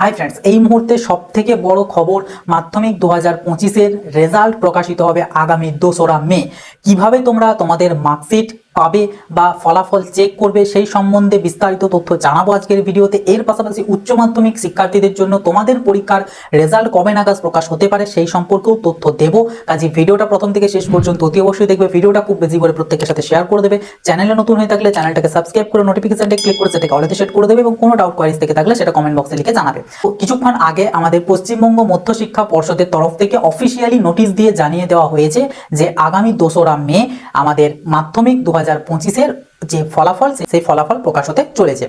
Hi friends, এই মুহূর্তে সবথেকে বড় খবর, মাধ্যমিক 2025-এর রেজাল্ট প্রকাশিত হবে আগামী 2রা মে। কিভাবে তোমরা তোমাদের মার্কশিট পাবে বা ফলাফল চেক করবে সেই সম্বন্ধে বিস্তারিত তথ্য জানাবো আজকের ভিডিওতে। এর পাশাপাশি উচ্চ মাধ্যমিক শিক্ষার্থীদের জন্য তোমাদের পরীক্ষার রেজাল্ট কবে নাগাদ প্রকাশ হতে পারে সেই সম্পর্কেও তথ্য দেবো। কাজে ভিডিওটা প্রথম থেকে শেষ পর্যন্ত অতি অবশ্যই দেখবে। ভিডিওটা খুব বেশি করে প্রত্যেকের সাথে শেয়ার করে দেবে। চ্যানেলে নতুন হয়ে থাকলে চ্যানেলটাকে সাবস্ক্রাইব করে নোটিফিকেশনটা ক্লিক করে সেটাকে অলরেডি সেট করে দেবে এবং কোনো ডাউট কোয়ারিজ থেকে থাকলে সেটা কমেন্ট বক্সে লিখে জানাবে। কিছুক্ষণ আগে আমাদের পশ্চিমবঙ্গ মধ্য শিক্ষা পর্ষদের তরফ থেকে অফিসিয়ালি নোটিশ দিয়ে জানিয়ে দেওয়া হয়েছে যে আগামী 2রা মে আমাদের মাধ্যমিক 2025-এর যে ফলাফল সেই ফলাফল প্রকাশ হতে চলেছে।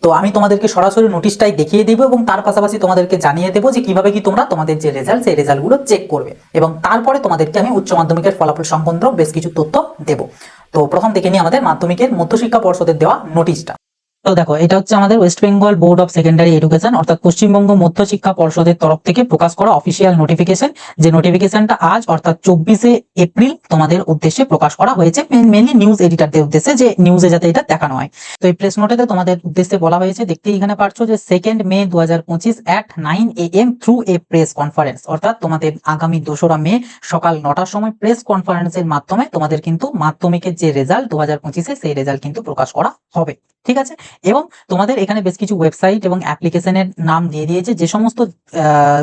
তো আমি তোমাদেরকে সরাসরি নোটিশটাই দেখিয়ে দেবো এবং তার পাশাপাশি তোমাদেরকে জানিয়ে দেবো যে কিভাবে কি তোমরা তোমাদের যে রেজাল্ট সেই রেজাল্টগুলো চেক করবে এবং তারপরে তোমাদেরকে আমি উচ্চ মাধ্যমিকের ফলাফল সংক্রান্ত বেশ কিছু তথ্য দেবো। তো প্রথম দেখে নিই আমাদের মাধ্যমিকের মধ্যশিক্ষা পর্ষদের দেওয়া নোটিশটা। তো দেখো, এটা হচ্ছে আমাদের West Bengal board of secondary education অর্থাৎ পশ্চিমবঙ্গ মধ্য শিক্ষা পর্ষদের তরফ থেকে প্রকাশ করা অফিসিয়াল নোটিফিকেশন। যে নোটিফিকেশনটা আজ অর্থাৎ 24শে এপ্রিল তোমাদের উদ্দেশ্যে প্রকাশ করা হয়েছে, মেনলি নিউজ এডিটরদের উদ্দেশ্যে, যে নিউজে যাতে এটা দেখানো হয়। তো এই প্রেস নোটেতে তোমাদের উদ্দেশ্যে বলা হয়েছে, দেখতে এখানে পাচ্ছ যে 2 মে 2025 at 9 AM through a press conference, অর্থাৎ তোমাদের আগামী 2রা মে সকাল 9টার সময় প্রেস কনফারেন্সের মাধ্যমে তোমাদের কিন্তু মাধ্যমিকের যে রেজাল্ট 2025-এ সেই রেজাল্ট কিন্তু প্রকাশ করা হবে। ঠিক আছে, এবং তোমাদের এখানে বেশ কিছু ওয়েবসাইট এবং অ্যাপ্লিকেশনের নাম দিয়ে দিয়েছে, যে সমস্ত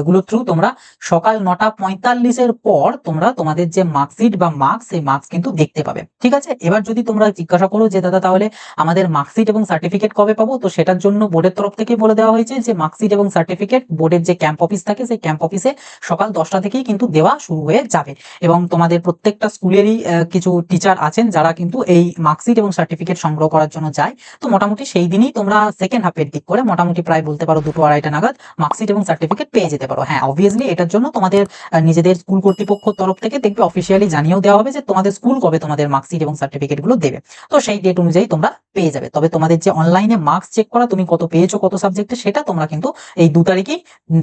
গুলো থ্রু তোমরা সকাল 9:45-এর পর তোমরা তোমাদের যে মার্কশিট বা মার্কস, সেই মার্কস কিন্তু দেখতে পাবে। ঠিক আছে, এবার যদি তোমরা জিজ্ঞাসা করো যে দাদা তাহলে আমাদের মার্কশিট এবং সার্টিফিকেট কবে পাবো, তো সেটার জন্য বোর্ডের তরফ থেকে বলে দেওয়া হয়েছে যে মার্কশিট এবং সার্টিফিকেট বোর্ডের যে ক্যাম্প অফিস থাকে সেই ক্যাম্প অফিসে সকাল 10টা থেকেই কিন্তু দেওয়া শুরু হয়ে যাবে। এবং তোমাদের প্রত্যেকটা স্কুলেরই কিছু টিচার আছেন যারা কিন্তু এই মার্কশিট এবং সার্টিফিকেট সংগ্রহ করার জন্য যায়। তো মোটামুটি সেই দিনই তোমরা সেকেন্ড হাফের দিক করে মোটামুটি প্রায় বলতে পারো 2-2:30 নাগাদ মার্কশিট এবং সার্টিফিকেট পেয়ে যেতে পারো। হ্যাঁ, অবভিয়াসলি এটার জন্য তোমাদের নিজেদের স্কুল কর্তৃপক্ষ তরফ থেকে দেখবে অফিসিয়ালি জানিয়েও দেওয়া হবে যে তোমাদের স্কুল কবে তোমাদের মার্কশিট এবং সার্টিফিকেট গুলো দেবে। তো সেই ডেট অনুযায়ী তোমরা পেয়ে যাবে। তবে তোমাদের যে অনলাইনে মার্কস চেক করা, তুমি কত পেয়েছো কত সাবজেক্টে, সেটা তোমরা কিন্তু এই 2 তারিখেই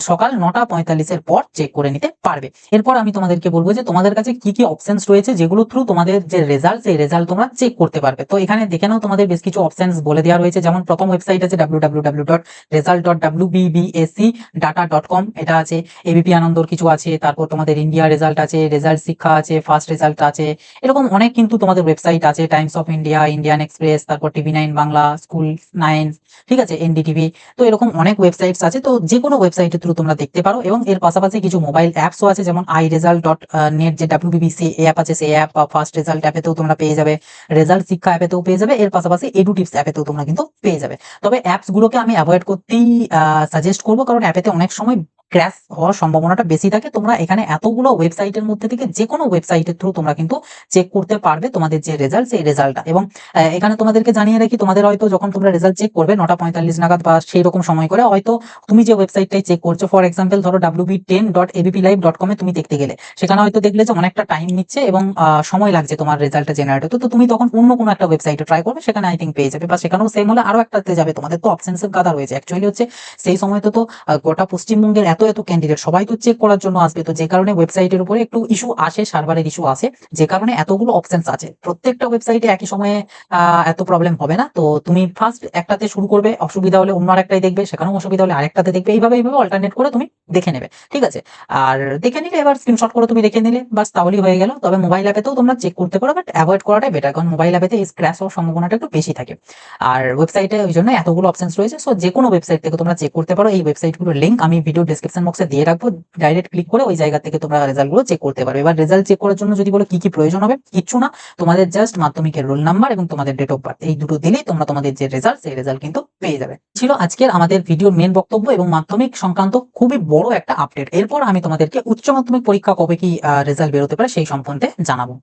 সকাল 9:45-এর পর চেক করে নিতে পারবে। এরপর আমি তোমাদেরকে বলবো যে তোমাদের কাছে কি কি অপশনস রয়েছে যেগুলো থ্রু তোমাদের যে রেজাল্ট সেই রেজাল্ট তোমরা চেক করতে পারবে। তো এখানে দেখে নাও, তোমাদের বেশ কিছু অপশনস বলে দেওয়া রয়েছে। যেমন প্রথম ওয়েবসাইট আছে www.result.wbbscdata.com, এটা আছে। এবিপি আনন্দর কিছু আছে, তারপর তোমাদের ইন্ডিয়া রেজাল্ট আছে, রেজাল্ট শিক্ষা আছে, ফার্স্ট রেজাল্ট আছে, এরকম অনেক কিন্তু তোমাদের ওয়েবসাইট আছে। Times of India, Indian express, তারপর TV9 বাংলা, স্কুল 9, ঠিক আছে, এনডিটিভি। তো এরকম অনেক ওয়েবসাইটস আছে, তো যে কোনো ওয়েবসাইটের থ্রু তোমরা দেখতে পারো। এবং এর পাশাপাশি কিছু মোবাইল অ্যাপসও আছে, যেমন iresult.net, যে WBBC অ্যাপ আছে সেই অ্যাপ, বা ফার্স্ট রেজাল্ট অ্যাপেতেও তোমরা পেয়ে যাবে, রেজাল্ট শিক্ষা অ্যাপেতেও পেয়ে যাবে, এর পাশাপাশি এডুটিপস অ্যাপেতেও তোমরা কিন্তু পেয়ে যাবে। তবে অ্যাপস গুলোকে আমি অ্যাভয়েড করতেই সাজেস্ট করবো, কারণ অ্যাপেতে অনেক সময় ক্র্যাশ হওয়ার সম্ভাবনাটা বেশি থাকে। তোমরা এখানে এতগুলো ওয়েবসাইটের মধ্যে থেকে যে কোনো ওয়েবসাইটের থ্রু তোমরা কিন্তু চেক করতে পারবে তোমাদের যে রেজাল্ট সেই রেজাল্টটা। এবং এখানে তোমাদেরকে জানিয়ে রাখি, তোমাদের হয়তো যখন তোমরা রেজাল্ট চেক করবে 9:45 নাগাদ বা সেই রকম সময় করে, হয়তো তুমি যে ওয়েবসাইটটাই চেক করছো, ফর এক্সাম্পল ধরো wb10.abplive.com এ তুমি দেখতে গেলে, সেখানে হয়তো দেখলে যে অনেকটা টাইম নিচ্ছে এবং সময় লাগছে তোমার রেজাল্টটা জেনারেট হতে। তো তুমি তখন অন্য কোনো একটা ওয়েবসাইটে ট্রাই করবে, সেখানে আই থিঙ্ক পেয়ে যাবে, বা সেখানেও সেম হলে আরো একটাতে যাবে। তোমাদের তো অপশনসের গাদা রয়েছে। অ্যাকচুয়ালি হচ্ছে সেই সময় তো গোটা পশ্চিমবঙ্গের এত ক্যান্ডিডেট সবাই তো চেক করার জন্য আসবে, তো যে কারণে ওয়েবসাইটের উপরে একটু ইস্যু আসে, সার্ভারের ইস্যু আসে, যে কারণে এতগুলো অপশনস আছে। প্রত্যেকটা ওয়েবসাইটে একই সময়ে এত প্রবলেম হবে না। তো তুমি ফার্স্ট একটাতে শুরু করবে, অসুবিধা হলে অন্য আরেকটাই দেখবে, সেখানেও অসুবিধা হলে আরেকটাতে দেখবে, এইভাবে অল্টারনেট করে তুমি দেখে নেবে। ঠিক আছে, আর দেখে নিলে এবার স্ক্রিনশট করে তুমি দেখে নিলে, বাস তাহলেই হয়ে গেল। তবে মোবাইল অ্যাপেতেও তোমরা চেক করতে পারো, বাট অ্যাভয়েড করাটাই বেটার, কারণ মোবাইল অ্যাপেতে স্ক্র্যাচ হওয়ার সম্ভাবনাটা একটু বেশি থাকে। আর ওয়েবসাইটে ওই জন্য এতগুলো অপশনস রয়েছে। সো যে কোনো ওয়েবসাইট থেকে তোমরা চেক করতে পারো। এই ওয়েবসাইটগুলোর লিঙ্ক আমি ভিডিও ডেসক্রিপশন বক্সে দিয়ে রাখবো, ডাইরেক্ট ক্লিক করে ওই জায়গা থেকে তোমরা রেজাল্টগুলো চেক করতে পারো। এবার রেজাল্ট চেক করার জন্য যদি বলো কি কি প্রয়োজন হবে, কিচ্ছু না, তোমাদের জাস্ট মাধ্যমিকের রোল নাম্বার এবং তোমাদের ডেট অফ বার্থ, এই দুটো দিলেই তোমরা তোমাদের যে রেজাল্ট সেই রেজাল্ট কিন্তু পেয়ে যাবে। ছিল আজকের আমাদের ভিডিওর মেন বক্তব্য এবং মাধ্যমিক সংক্রান্ত খুবই বড় একটা আপডেট। এরপর আমি তোমাদেরকে উচ্চ মাধ্যমিক পরীক্ষা কবে কি রেজাল্ট বেরোতে পারে সেই সম্বন্ধে জানাবো।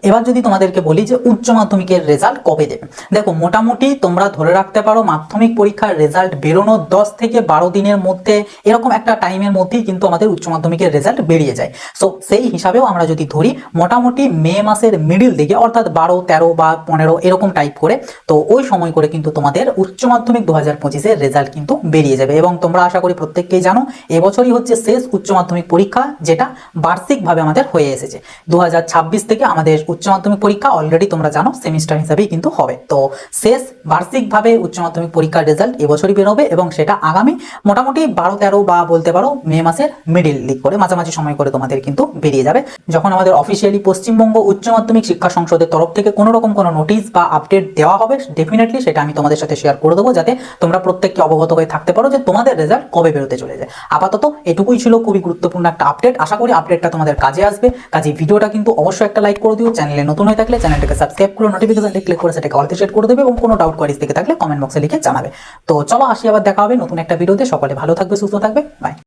এবার যদি তোমাদেরকে বলি যে উচ্চ মাধ্যমিকের রেজাল্ট কবে দেবে, দেখো মোটামুটি তোমরা ধরে রাখতে পারো মাধ্যমিক পরীক্ষার রেজাল্ট বেরোনোর 10 থেকে 12 দিনের মধ্যে, এরকম একটা টাইমের মধ্যেই কিন্তু আমাদের উচ্চ মাধ্যমিকের রেজাল্ট বেরিয়ে যায়। সো সেই হিসাবেও আমরা যদি ধরি মোটামুটি মে মাসের মিডিল দিকে, অর্থাৎ 12, 13 বা 15 এরকম টাইপ করে, তো ওই সময় করে কিন্তু তোমাদের উচ্চ মাধ্যমিক 2025-এর রেজাল্ট কিন্তু বেরিয়ে যাবে। এবং তোমরা আশা করি প্রত্যেককেই জানো, এবছরই হচ্ছে শেষ উচ্চ মাধ্যমিক পরীক্ষা, যেটা বার্ষিকভাবে আমাদের হয়ে এসেছে। 2026 থেকে আমাদের তোমাদের উচ্চ মাধ্যমিক পরীক্ষা অলরেডি তোমরা জানো সেমিস্টার হিসাবেই কিন্তু হবে। তো শেষ বার্ষিকভাবে উচ্চ মাধ্যমিক পরীক্ষার রেজাল্ট এবছরই বেরোবে এবং সেটা আগামী মোটামুটি 12-13 বা বলতে পারো মে মাসের মিডিল দিক করে মাঝামাঝি সময় করে তোমাদের কিন্তু বেরিয়ে যাবে, যখন আমাদের অফিসিয়ালি পশ্চিমবঙ্গ উচ্চ মাধ্যমিক শিক্ষা সংসদের তরফ থেকে কোনো রকম কোনো নোটিশ বা আপডেট দেওয়া হবে ডেফিনেটলি সেটা আমি তোমাদের সাথে শেয়ার করে দেবো, যাতে তোমরা প্রত্যেককে অবগত হয়ে থাকতে পারো যে তোমাদের রেজাল্ট কবে বেরোতে চলে যায়। আপাতত এটুকুই ছিল খুবই গুরুত্বপূর্ণ একটা আপডেট, আশা করি আপডেটটা তোমাদের কাজে আসবে। কাজে ভিডিওটা কিন্তু অবশ্যই একটা লাইক করে দিও, চ্যানেলে নতুন হয়ে থাকলে চ্যানেলটাকে সাবস্ক্রাইব করে নোটিফিকেশনটা ক্লিক করে সেটাকে অলতে সেট করে দেবে এবং কোনো ডাউট কোয়ারিজ থেকে থাকলে কমেন্ট বক্সে লিখে জানাবে। তো চলো আসি, আবার দেখা হবে নতুন একটা ভিডিওতে। সকলে ভালো থাকবে, সুস্থ থাকবে, বাই।